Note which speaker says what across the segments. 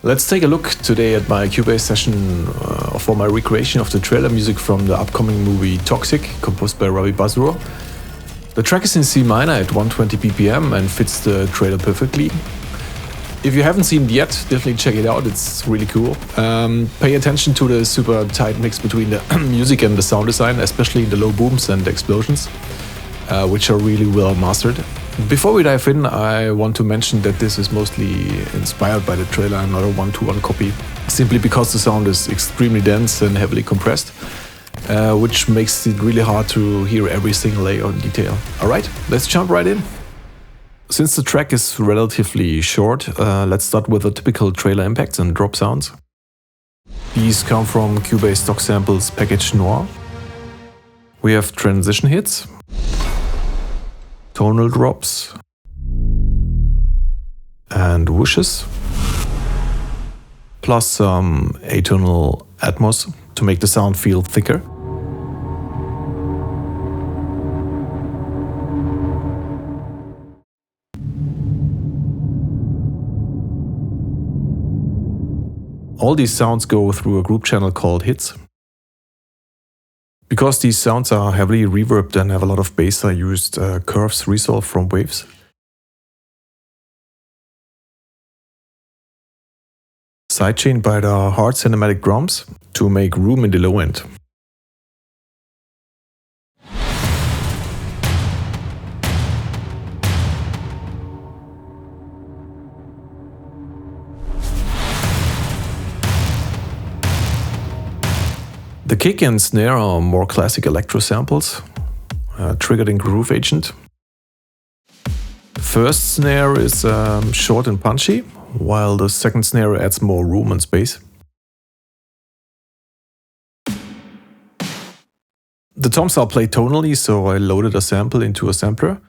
Speaker 1: Let's take a look today at my Cubase session for my recreation of the trailer music from the upcoming movie Toxic, composed by Ravi Basrur. The track is in C minor at 120 BPM and fits the trailer perfectly. If you haven't seen it yet, definitely check it out, it's really cool. Pay attention to the super tight mix between the music and the sound design, especially the low booms and explosions, which are really well mastered. Before we dive in, I want to mention that this is mostly inspired by the trailer and not a one-to-one copy, simply because the sound is extremely dense and heavily compressed, which makes it really hard to hear every single layer of detail. Alright, let's jump right in. Since the track is relatively short, let's start with the typical trailer impacts and drop sounds. These come from Cubase stock samples package Noir. We have transition hits, tonal drops, and whooshes, plus some atonal atmos to make the sound feel thicker. All these sounds go through a group channel called Hits. Because these sounds are heavily reverbed and have a lot of bass, I used curves resolved from waves. Sidechained by the hard cinematic drums to make room in the low end. The kick and snare are more classic electro samples, triggered in Groove Agent. First snare is short and punchy, while the second snare adds more room and space. The toms are played tonally, so I loaded a sample into a sampler.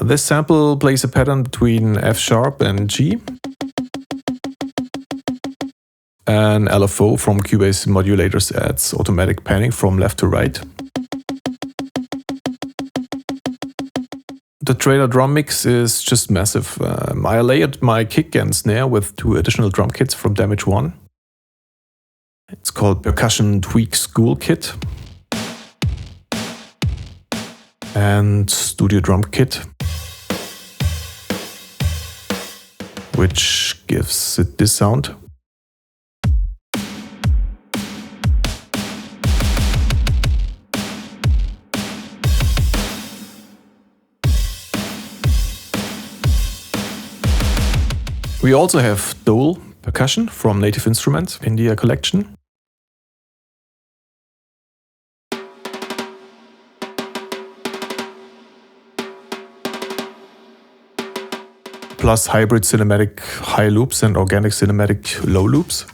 Speaker 1: This sample plays a pattern between F sharp and G. And LFO from Cubase modulators adds automatic panning from left to right. The trailer drum mix is just massive. I layered my kick and snare with 2 additional drum kits from Damage 1. It's called Percussion Tweak School Kit and Studio Drum Kit, which gives it this sound. We also have Dole percussion from Native Instruments in the collection. Plus hybrid cinematic high loops and organic cinematic low loops.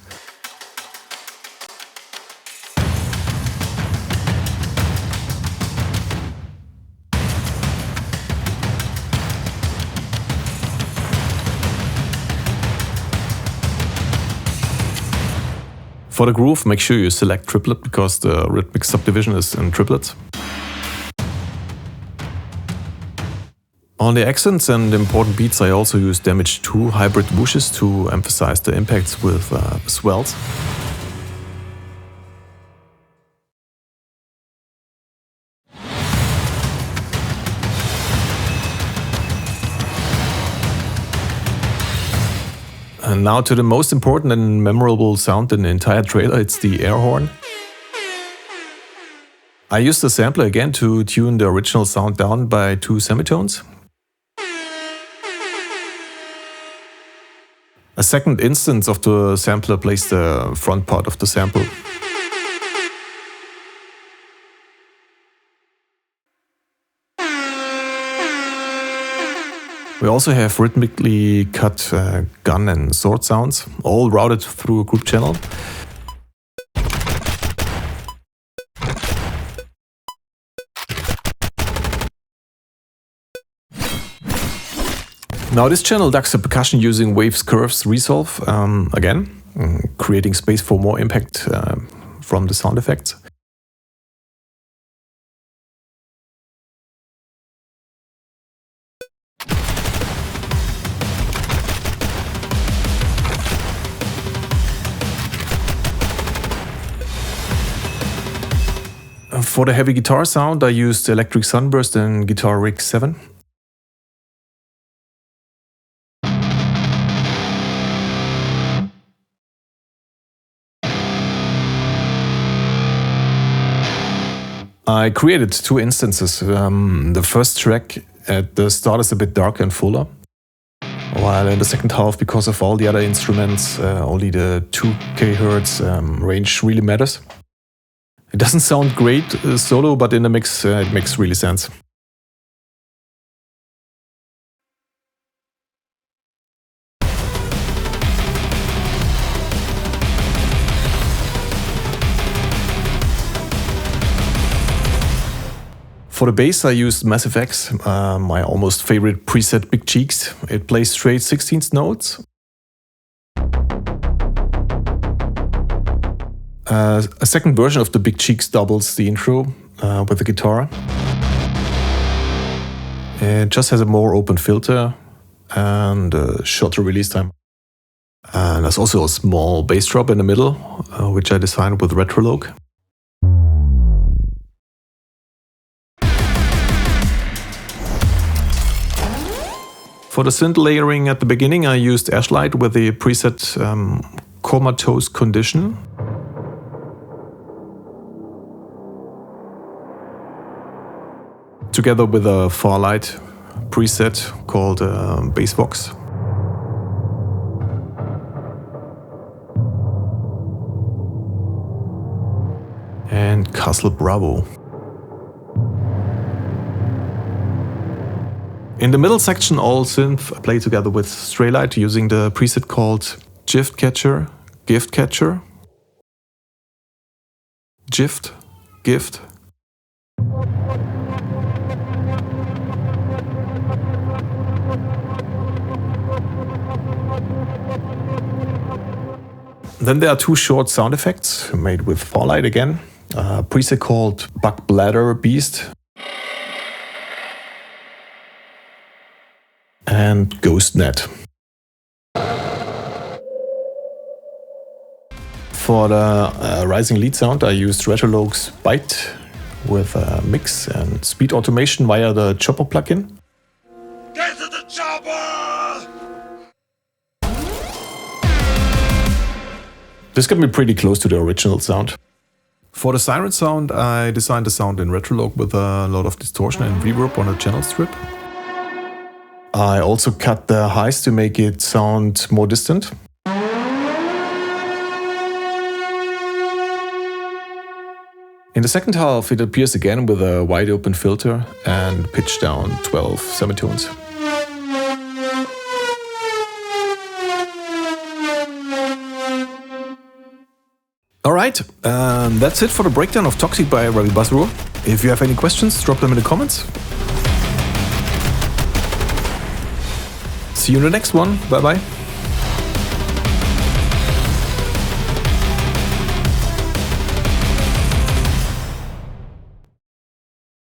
Speaker 1: For the groove, make sure you select triplet because the rhythmic subdivision is in triplets. On the accents and important beats, I also use Damage 2 hybrid whooshes to emphasize the impacts with swells. And now to the most important and memorable sound in the entire trailer, it's the air horn. I used the sampler again to tune the original sound down by 2 semitones. A second instance of the sampler plays the front part of the sample. We also have rhythmically cut gun and sword sounds, all routed through a group channel. Now this channel ducks the percussion using waves, curves, resolve again, creating space for more impact from the sound effects. For the heavy guitar sound, I used Electric Sunburst and Guitar Rig 7. I created two instances. The first track at the start is a bit darker and fuller, while in the second half, because of all the other instruments, only the 2 kHz range really matters. It doesn't sound great solo, but in the mix it makes really sense. For the bass, I used Massive X, my almost favorite preset Big Cheeks. It plays straight 16th notes. A second version of the Big Cheeks doubles the intro with the guitar. It just has a more open filter and a shorter release time. And there's also a small bass drop in the middle, which I designed with Retrologue. For the synth layering at the beginning, I used Ashlight with the preset Comatose Condition. Together with a Farlight preset called Bassbox. And Castle Bravo. In the middle section, all synth play together with Straylight using the preset called Gift Catcher, Gift Catcher, Gift, Gift. Then there are 2 short sound effects made with Farlight again, a preset called Bug Bladder Beast and Ghost Net. For the rising lead sound, I used Retrologue's Byte with a mix and speed automation via the chopper plugin.
Speaker 2: Get to the chopper!
Speaker 1: This got me pretty close to the original sound. For the siren sound, I designed the sound in Retrologue with a lot of distortion and reverb on a channel strip. I also cut the highs to make it sound more distant. In the second half, it appears again with a wide open filter and pitch down 12 semitones. Alright, that's it for the breakdown of Toxic by Ravi Basrur. If you have any questions, drop them in the comments. See you in the next one. Bye bye.